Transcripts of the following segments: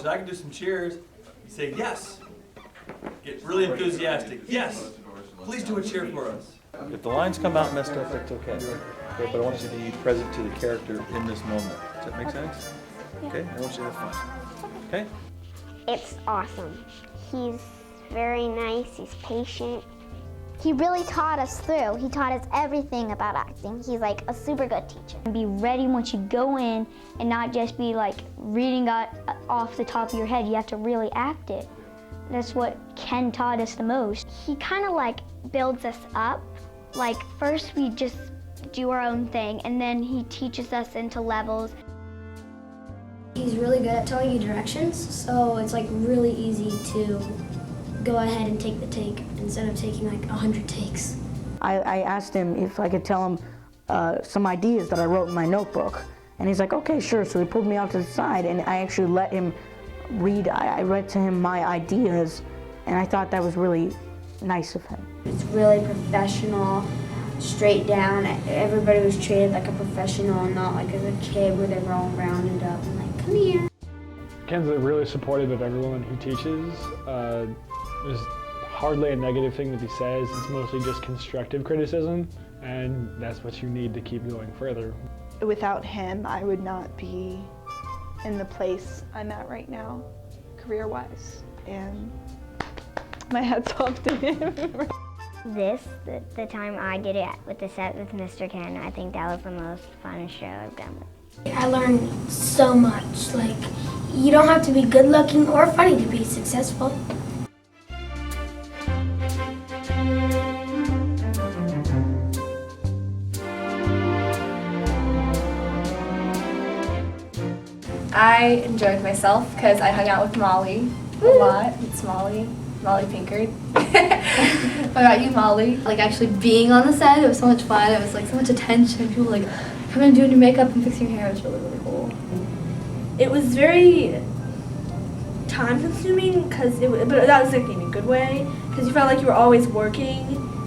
coaches, I can do some cheers. You say yes. Get really enthusiastic. Yes. Please do a cheer for us. If the lines come out messed up, that's okay. But I want you to be present to the character in this moment. Does that make sense? Okay, I want you to have fun. Okay? It's awesome. He's very nice, he's patient. He really taught us through. He taught us everything about acting. He's like a super good teacher. Be ready once you go in and not just be like reading off the top of your head. You have to really act it. That's what Ken taught us the most. He kind of like builds us up. Like first we just do our own thing and then he teaches us into levels. He's really good at telling you directions, so it's like really easy to go ahead and take the take instead of taking like 100 takes. I asked him if I could tell him some ideas that I wrote in my notebook. And he's like, okay, sure. So he pulled me out to the side and I actually let him read. I read to him my ideas and I thought that was really nice of him. It's really professional, straight down. Everybody was treated like a professional and not like as a kid where they were all rounded up and like, come here. Ken's really supportive of everyone he teaches. There's hardly a negative thing that he says. It's mostly just constructive criticism, and that's what you need to keep going further. Without him, I would not be in the place I'm at right now, career-wise, and my hat's off to him. The time I did it with the set with Mr. Ken, I think that was the most fun show I've done with. I learned so much. Like, you don't have to be good looking or funny to be successful. I enjoyed myself because I hung out with Molly a lot. It's Molly Pinkard. What about you, Molly? Like actually being on the set, it was so much fun. It was like so much attention. People like coming and doing your makeup and fixing your hair. It was really, really cool. It was very time-consuming but that was like in a good way because you felt like you were always working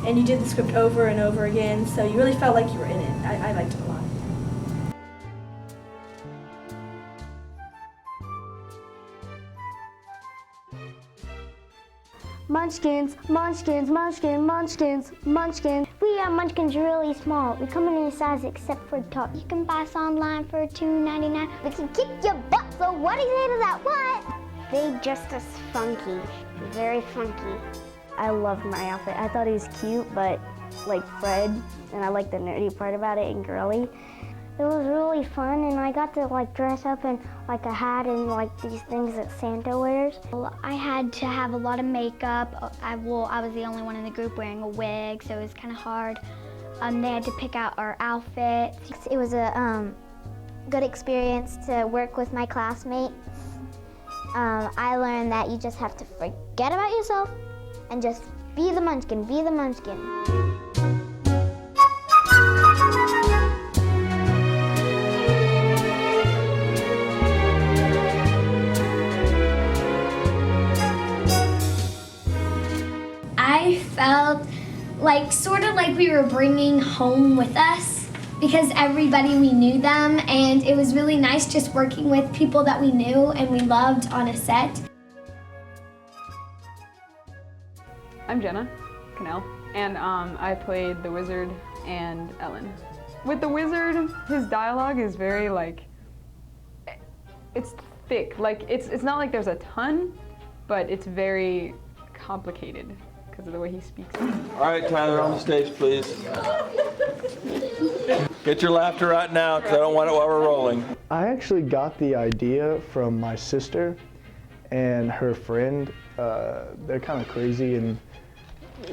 and you did the script over and over again, so you really felt like you were in it. I liked it a lot. Munchkins, munchkins, munchkins, munchkins, munchkins. We are munchkins really small. We come in any size except for the top. You can buy us online for $2.99. We can kick your butt, so what do you say to that? What? They dressed us funky, very funky. I loved my outfit. I thought he was cute, but like Fred, and I liked the nerdy part about it and girly. It was really fun, and I got to like dress up in like a hat and like these things that Santa wears. I had to have a lot of makeup. I was the only one in the group wearing a wig, so it was kind of hard. They had to pick out our outfits. It was a good experience to work with my classmates. I learned that you just have to forget about yourself and just be the munchkin, be the munchkin. I felt like sort of like we were bringing home with us because everybody, we knew them, and it was really nice just working with people that we knew and we loved on a set. I'm Jenna Cannell, and I played the Wizard and Ellen. With the Wizard, his dialogue is very like, it's thick. Like it's not like there's a ton, but it's very complicated because of the way he speaks. All right, Tyler, on the stage, please. Get your laughter out now, because I don't want it while we're rolling. I actually got the idea from my sister and her friend. They're kind of crazy, and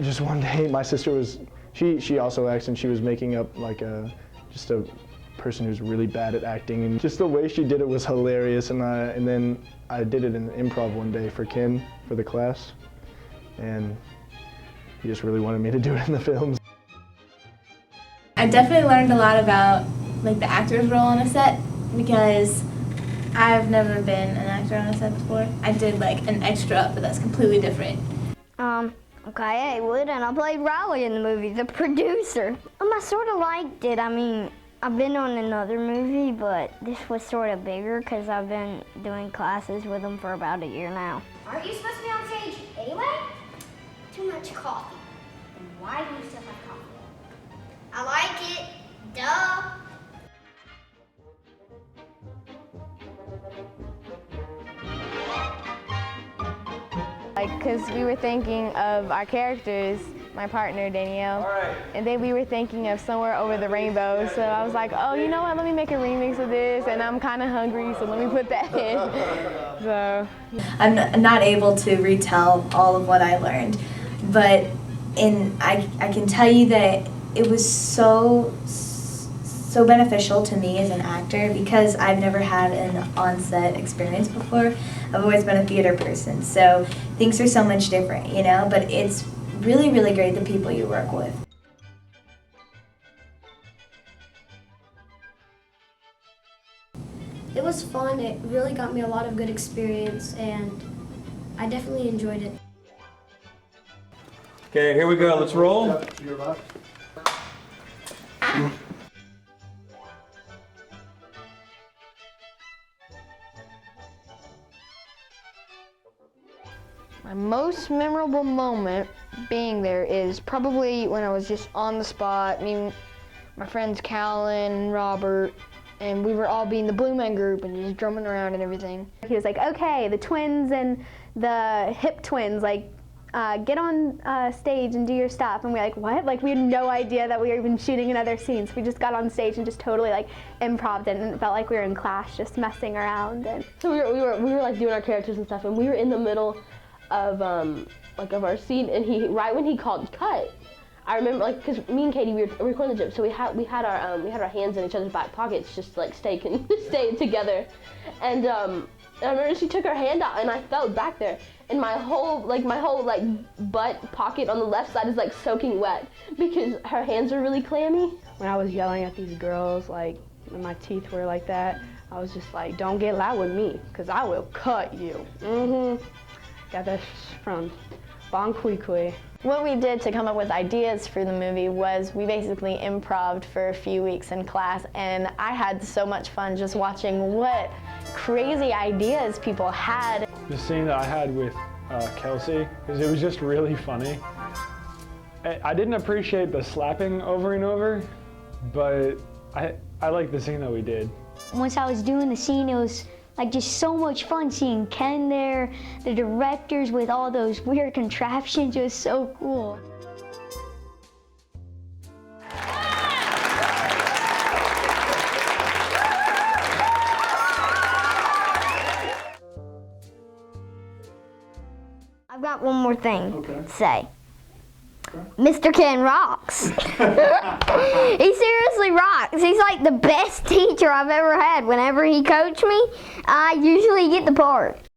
just one day my sister was, she also acts, and she was making up like just a person who's really bad at acting, and just the way she did it was hilarious. And then I did it in improv one day for Ken, for the class, and he just really wanted me to do it in the films. I definitely learned a lot about like the actor's role on a set because I've never been an actor on a set before. I did like an extra, but that's completely different. Okay, I would, and I played Riley in the movie, the producer. I sort of liked it. I mean, I've been on another movie, but this was sort of bigger because I've been doing classes with them for about a year now. Aren't you supposed to be on stage anyway? Too much coffee. Then why do you still have coffee? I like it. Duh. Like, because we were thinking of our characters, my partner Danielle, and then we were thinking of Somewhere Over the Rainbow, so I was like, oh, you know what, let me make a remix of this, and I'm kind of hungry, so let me put that in. So I'm not able to retell all of what I learned, but I can tell you that it was so beneficial to me as an actor because I've never had an on-set experience before. I've always been a theater person, so things are so much different, you know, but it's really, really great the people you work with. It was fun. It really got me a lot of good experience, and I definitely enjoyed it. Okay, here we go. Let's roll. my most memorable moment being there is probably when I was just on the spot, me, my friends Callan and Robert, and we were all being the Blue Man Group and just drumming around and everything. He was like, okay, the twins and the hip twins, like, get on stage and do your stuff. And we're like, what? Like, we had no idea that we were even shooting another scene. So we just got on stage and just totally like improv'd it, and it felt like we were in class just messing around. And so we were like doing our characters and stuff, and we were in the middle of of our scene, and right when he called cut, I remember, like, because me and Katie, we were recording the gym, so we had our hands in each other's back pockets, just like stay together, and I remember she took her hand out, and I felt back there, and my whole butt pocket on the left side is like soaking wet because her hands are really clammy. When I was yelling at these girls, like, when my teeth were like that, I was just like, don't get loud with me, because I will cut you. Got that from Bon Kui Kui. What we did to come up with ideas for the movie was we basically improv'd for a few weeks in class, and I had so much fun just watching what crazy ideas people had. The scene that I had with Kelsey, because it was just really funny. I didn't appreciate the slapping over and over, but I liked the scene that we did. Once I was doing the scene, it was like just so much fun seeing Ken there, the directors with all those weird contraptions. It was so cool. I've got one more thing to say. Mr. Ken rocks. He seriously rocks. He's like the best teacher I've ever had. Whenever he coached me, I usually get the part.